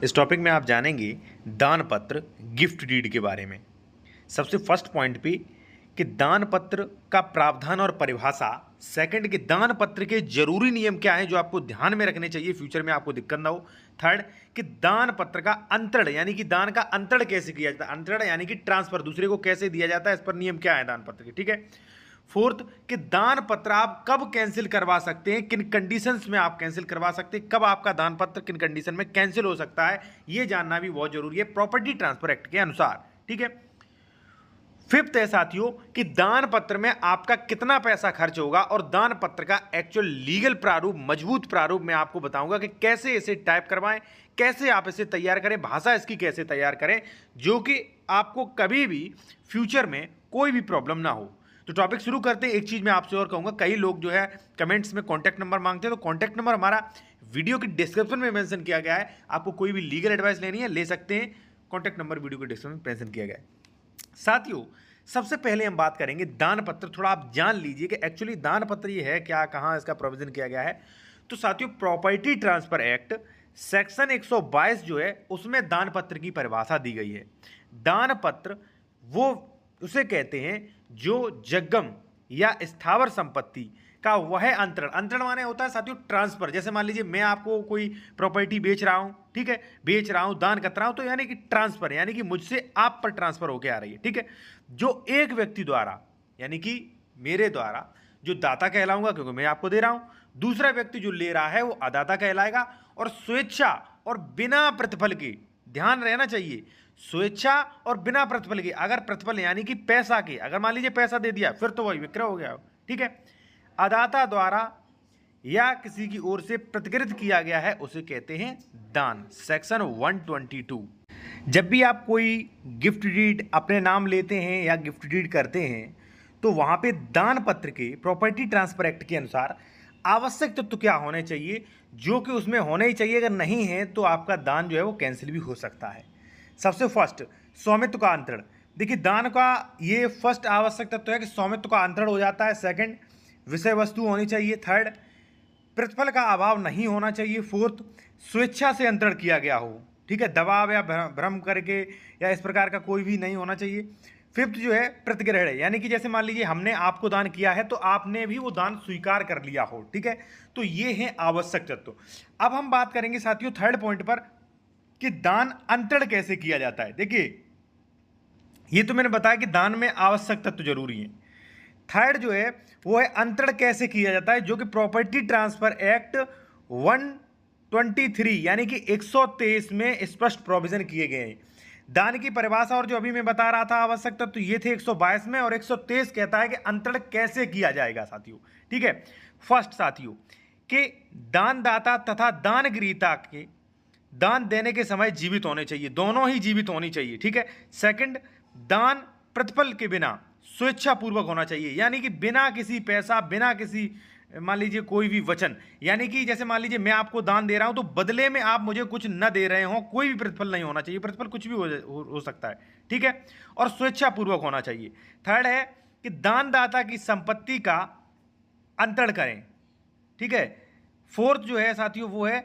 इस टॉपिक में आप जानेंगे दान पत्र गिफ्ट डीड के बारे में। सबसे फर्स्ट पॉइंट पे कि दान पत्र का प्रावधान और परिभाषा। सेकंड कि दान पत्र के जरूरी नियम क्या हैं जो आपको ध्यान में रखने चाहिए, फ्यूचर में आपको दिक्कत ना हो। थर्ड कि दान पत्र का अंतरण यानी कि दान का अंतरण कैसे किया जाता है, अंतरण यानी कि ट्रांसफर दूसरे को कैसे दिया जाता है, इस पर नियम क्या है दान पत्र के। ठीक है। फोर्थ कि दान पत्र आप कब कैंसिल करवा सकते हैं, किन कंडीशंस में आप कैंसिल करवा सकते हैं, कब आपका दान पत्र किन कंडीशन में कैंसिल हो सकता है, यह जानना भी बहुत जरूरी है प्रॉपर्टी ट्रांसफर एक्ट के अनुसार। ठीक है। फिफ्थ है साथियों कि दान पत्र में आपका कितना पैसा खर्च होगा और दान पत्र का एक्चुअल लीगल प्रारूप, मजबूत प्रारूप मैं आपको बताऊंगा कि कैसे इसे टाइप करवाएं, कैसे आप इसे तैयार करें, भाषा इसकी कैसे तैयार करें, जो कि आपको कभी भी फ्यूचर में कोई भी प्रॉब्लम ना हो। तो टॉपिक शुरू करते हैं। एक चीज मैं आपसे और कहूंगा, कई लोग जो है कमेंट्स में कॉन्टैक्ट नंबर मांगते हैं, तो कॉन्टैक्ट नंबर हमारा वीडियो के डिस्क्रिप्शन में मेंशन किया गया है। आपको कोई भी लीगल एडवाइस लेनी है ले सकते हैं, कॉन्टैक्ट नंबर वीडियो के डिस्क्रिप्शन में मेंशन किया गया है। साथियों सबसे पहले हम बात करेंगे दान पत्र। थोड़ा आप जान लीजिए कि एक्चुअली दान पत्र ये है क्या, कहां इसका प्रोविजन किया गया है। तो साथियों प्रॉपर्टी ट्रांसफर एक्ट सेक्शन 122 जो है उसमें दान पत्र की परिभाषा दी गई है। दान पत्र वो उसे कहते हैं जो जंगम या स्थावर संपत्ति का वह अंतरण, अंतरण माने होता है साथियों ट्रांसफर। जैसे मान लीजिए मैं आपको कोई प्रॉपर्टी बेच रहा हूं, ठीक है, बेच रहा हूं, दान कर रहा हूं, तो यानी कि ट्रांसफर, यानी कि मुझसे आप पर ट्रांसफर होकर आ रही है। ठीक है। जो एक व्यक्ति द्वारा यानी कि मेरे द्वारा जो दाता कहलाऊंगा क्योंकि मैं आपको दे रहा हूं, दूसरा व्यक्ति जो ले रहा है वो अदाता कहलाएगा। और स्वेच्छा और बिना प्रतिफल के, ध्यान रहना चाहिए, स्वेच्छा और बिना प्रतिफल के, अगर प्रतिफल यानी कि पैसा के, अगर मान लीजिए पैसा दे दिया फिर तो वही विक्रय हो गया। ठीक है। अदाता द्वारा या किसी की ओर से प्रतिकृत किया गया है उसे कहते हैं दान, सेक्शन 122। जब भी आप कोई गिफ्ट डीड अपने नाम लेते हैं या गिफ्ट डीड करते हैं तो वहां पे दान पत्र के प्रॉपर्टी ट्रांसफर एक्ट के अनुसार आवश्यक तत्व क्या होने चाहिए, जो कि उसमें होने ही चाहिए। अगर नहीं है तो आपका दान जो है वो कैंसिल भी हो सकता है। सबसे फर्स्ट स्वामित्व का अंतरण। देखिए दान का ये फर्स्ट आवश्यक तत्व है कि स्वामित्व का अंतरण हो जाता है। सेकंड विषय वस्तु होनी चाहिए। थर्ड प्रतिफल का अभाव नहीं होना चाहिए। फोर्थ स्वेच्छा से अंतरण किया गया हो, ठीक है, दबाव या भ्रम करके या इस प्रकार का कोई भी नहीं होना चाहिए। फिफ्थ जो है प्रतिग्रहण है, यानी कि जैसे मान लीजिए हमने आपको दान किया है तो आपने भी वो दान स्वीकार कर लिया हो। ठीक है। तो ये है आवश्यक तत्व। अब हम बात करेंगे साथियों थर्ड पॉइंट पर कि दान अंतरण कैसे किया जाता है। देखिए ये तो मैंने बताया कि दान में आवश्यक तत्व जरूरी है। थर्ड जो है वो है अंतरण कैसे किया जाता है, जो कि प्रॉपर्टी ट्रांसफर एक्ट 123 यानी कि 123 में स्पष्ट प्रोविजन किए गए हैं। दान की परिभाषा और जो अभी मैं बता रहा था आवश्यक तत्व तो ये थे 122 में, और 123 कहता है कि अंतरण कैसे किया जाएगा साथियों। ठीक है। फर्स्ट साथियों कि दानदाता तथा दान ग्रहीता के दान देने के समय जीवित होने चाहिए, दोनों ही जीवित होनी चाहिए। ठीक है। सेकंड दान प्रतिफल के बिना स्वेच्छापूर्वक होना चाहिए, यानी कि बिना किसी पैसा, बिना किसी मान लीजिए कोई भी वचन, यानी कि जैसे मान लीजिए मैं आपको दान दे रहा हूं तो बदले में आप मुझे कुछ न दे रहे हो, कोई भी प्रतिफल नहीं होना चाहिए। प्रतिफल कुछ भी हो सकता है। ठीक है। और स्वेच्छापूर्वक होना चाहिए। थर्ड है कि दानदाता की संपत्ति का अंतरण करें। ठीक है। फोर्थ जो है साथियों वो है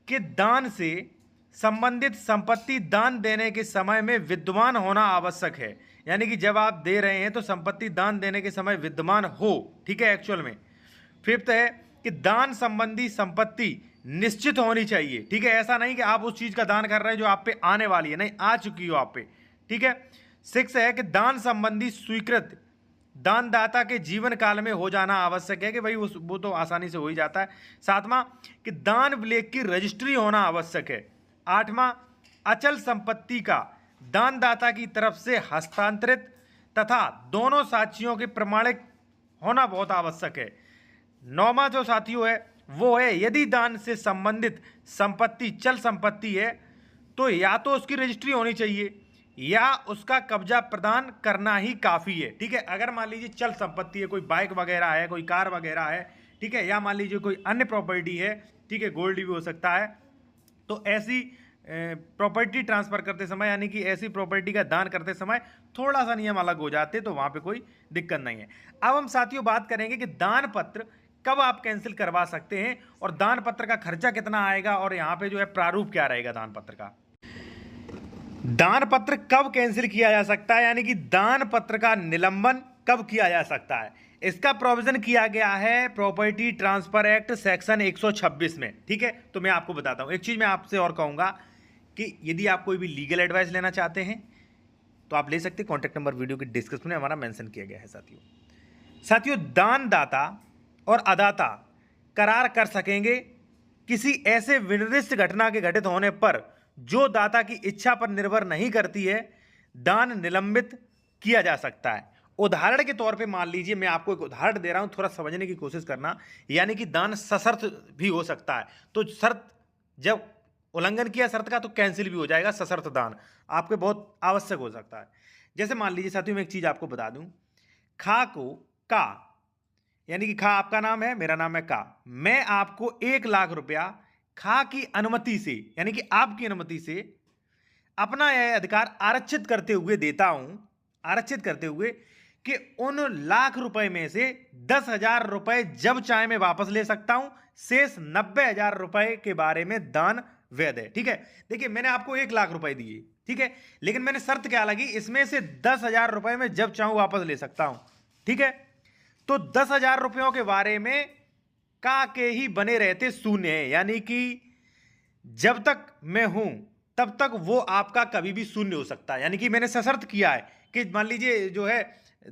कि दान से संबंधित संपत्ति दान देने के समय में विद्यमान होना आवश्यक है, यानी कि जब आप दे रहे हैं तो संपत्ति दान देने के समय विद्यमान हो। ठीक है एक्चुअल में। फिफ्थ है कि दान संबंधी संपत्ति निश्चित होनी चाहिए। ठीक है। ऐसा नहीं कि आप उस चीज का दान कर रहे हैं जो आप पे आने वाली है, नहीं आ चुकी हो आप पे। ठीक है। सिक्स है कि दान संबंधी स्वीकृत दानदाता के जीवन काल में हो जाना आवश्यक है, कि भाई वो तो आसानी से हो ही जाता है। सातवां कि दान विलेख की रजिस्ट्री होना आवश्यक है। आठवां अचल संपत्ति का दानदाता की तरफ से हस्तांतरित तथा दोनों साक्षियों के प्रमाणिक होना बहुत आवश्यक है। नौवां जो साथियों है वो है यदि दान से संबंधित संपत्ति चल संपत्ति है तो या तो उसकी रजिस्ट्री होनी चाहिए या उसका कब्जा प्रदान करना ही काफी है। ठीक है। अगर मान लीजिए चल संपत्ति है, कोई बाइक वगैरह है, कोई कार वगैरह है, ठीक है, या मान लीजिए कोई अन्य प्रॉपर्टी है, ठीक है, गोल्ड भी हो सकता है, तो ऐसी प्रॉपर्टी ट्रांसफर करते समय यानी कि ऐसी प्रॉपर्टी का दान करते समय थोड़ा सा नियम अलग हो जाते, तो वहां पे कोई दिक्कत नहीं है। अब हम साथियों बात करेंगे कि दान पत्र कब आप कैंसिल करवा सकते हैं और दान पत्र का खर्चा कितना आएगा और यहाँ पे जो है प्रारूप क्या रहेगा दान पत्र का। दान पत्र कब कैंसिल किया जा सकता है, यानी कि दान पत्र का निलंबन कब किया जा सकता है, इसका प्रोविजन किया गया है प्रॉपर्टी ट्रांसफर एक्ट सेक्शन 126 में। ठीक है, तो मैं आपको बताता हूं। एक चीज मैं आपसे और कहूंगा कि यदि आप कोई भी लीगल एडवाइस लेना चाहते हैं तो आप ले सकते हैं। कॉन्टैक्ट नंबर वीडियो के डिस्क्रिप्शन में हमारा मेंशन किया गया है। साथियों दानदाता और अदाता करार कर सकेंगे किसी ऐसे विनिर्दिष्ट घटना के घटित होने पर जो दाता की इच्छा पर निर्भर नहीं करती है, दान निलंबित किया जा सकता है। उदाहरण के तौर पे मान लीजिए, मैं आपको एक उदाहरण दे रहा हूं, थोड़ा समझने की कोशिश करना। यानी कि दान सशर्त भी हो सकता है, तो शर्त जब उल्लंघन किया शर्त का तो कैंसिल भी हो जाएगा। सशर्त दान आपके बहुत आवश्यक हो सकता है। जैसे मान लीजिए साथियों, मैं एक चीज आपको बता दूं, खा को का, यानी कि खा आपका नाम है, मेरा नाम है का, मैं आपको 1 लाख रुपया खा की अनुमति से, यानी कि आपकी अनुमति से अपना यह अधिकार आरक्षित करते हुए देता हूं, आरक्षित करते हुए कि उन लाख रुपए में से 10,000 रुपए जब चाहे मैं वापस ले सकता हूं, शेष 90,000 रुपए के बारे में दान वैध है। ठीक है, देखिए मैंने आपको 1 लाख रुपए दिए, ठीक है, लेकिन मैंने शर्त क्या लगी, इसमें से 10,000 रुपए में जब चाहूं वापस ले सकता हूं। ठीक है, तो 10,000 रुपयों के बारे में का के ही बने रहते शून्य है, यानी कि जब तक मैं हूं तब तक वो आपका कभी भी शून्य हो सकता है। यानी कि मैंने सशर्त किया है कि मान लीजिए जो है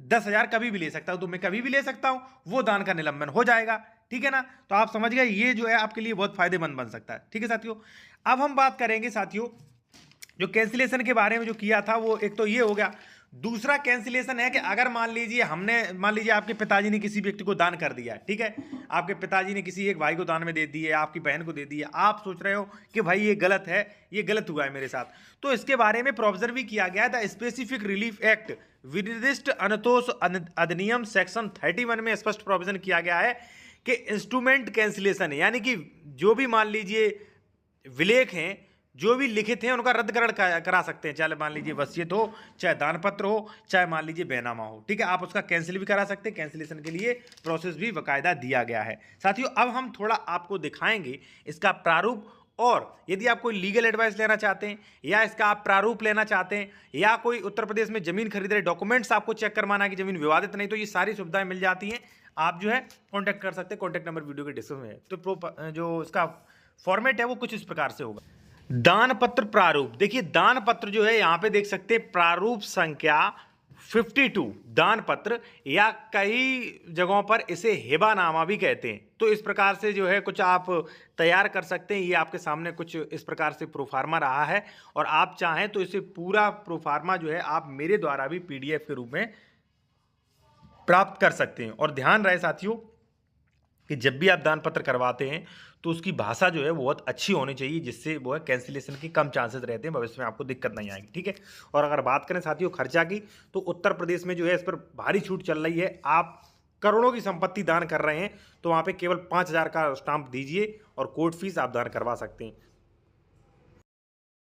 10,000 कभी भी ले सकता हूं, तो मैं कभी भी ले सकता हूं, वो दान का निलंबन हो जाएगा। ठीक है ना, तो आप समझ गए, ये जो है आपके लिए बहुत फायदेमंद बन सकता है। ठीक है साथियों, अब हम बात करेंगे साथियों जो कैंसिलेशन के बारे में जो किया था, वो एक तो ये हो गया। दूसरा कैंसिलेशन है कि अगर मान लीजिए आपके पिताजी ने किसी व्यक्ति को दान कर दिया है, ठीक है, आपके पिताजी ने किसी एक भाई को दान में दे दी है, आपकी बहन को दे दी है, आप सोच रहे हो कि भाई ये गलत है, ये गलत हुआ है मेरे साथ, तो इसके बारे में प्रोविजन भी किया गया है। द स्पेसिफिक रिलीफ एक्ट विनिर्दिष्ट अनतोष अधिनियम सेक्शन 31 में स्पष्ट प्रोविजन किया गया है कि इंस्ट्रूमेंट कैंसिलेशन, यानी कि जो भी मान लीजिए विलेख हैं, जो भी लिखित हैं, उनका रद्दकरण करा सकते हैं, चाहे मान लीजिए वसीयत हो, चाहे दान पत्र हो, चाहे मान लीजिए बैनामा हो। ठीक है, आप उसका कैंसिल भी करा सकते हैं। कैंसिलेशन के लिए प्रोसेस भी बाकायदा दिया गया है। साथियों अब हम थोड़ा आपको दिखाएंगे इसका प्रारूप, और यदि आप कोई लीगल एडवाइस लेना चाहते हैं या इसका आप प्रारूप लेना चाहते हैं, या कोई उत्तर प्रदेश में जमीन खरीद रहे, डॉक्यूमेंट्स आपको चेक करवाना है कि जमीन विवादित नहीं, तो ये सारी सुविधाएं मिल जाती हैं। आप जो है कॉन्टैक्ट कर सकते हैं। कॉन्टैक्ट नंबर वीडियो के डिस्क्रिप्शन में है। तो जो इसका फॉर्मेट है वो कुछ इस प्रकार से होगा। दान पत्र प्रारूप, देखिए दान पत्र जो है यहाँ पे देख सकते हैं, प्रारूप संख्या 52 दान पत्र, या कई जगहों पर इसे हिबानामा भी कहते हैं। तो इस प्रकार से जो है कुछ आप तैयार कर सकते हैं। ये आपके सामने कुछ इस प्रकार से प्रोफार्मा रहा है, और आप चाहें तो इसे पूरा प्रोफार्मा जो है आप मेरे द्वारा भी PDF के रूप में प्राप्त कर सकते हैं। और ध्यान रहे साथियों कि जब भी आप दान पत्र करवाते हैं तो उसकी भाषा जो है वो बहुत अच्छी होनी चाहिए, जिससे वो है कैंसिलेशन के कम चांसेस रहते हैं, भविष्य में आपको दिक्कत नहीं आएगी। ठीक है, और अगर बात करें साथियों खर्चा की, तो उत्तर प्रदेश में जो है इस पर भारी छूट चल रही है। आप करोड़ों की संपत्ति दान कर रहे हैं तो वहाँ पे केवल 5,000 का स्टाम्प दीजिए और कोर्ट फीस आप दान करवा सकते हैं।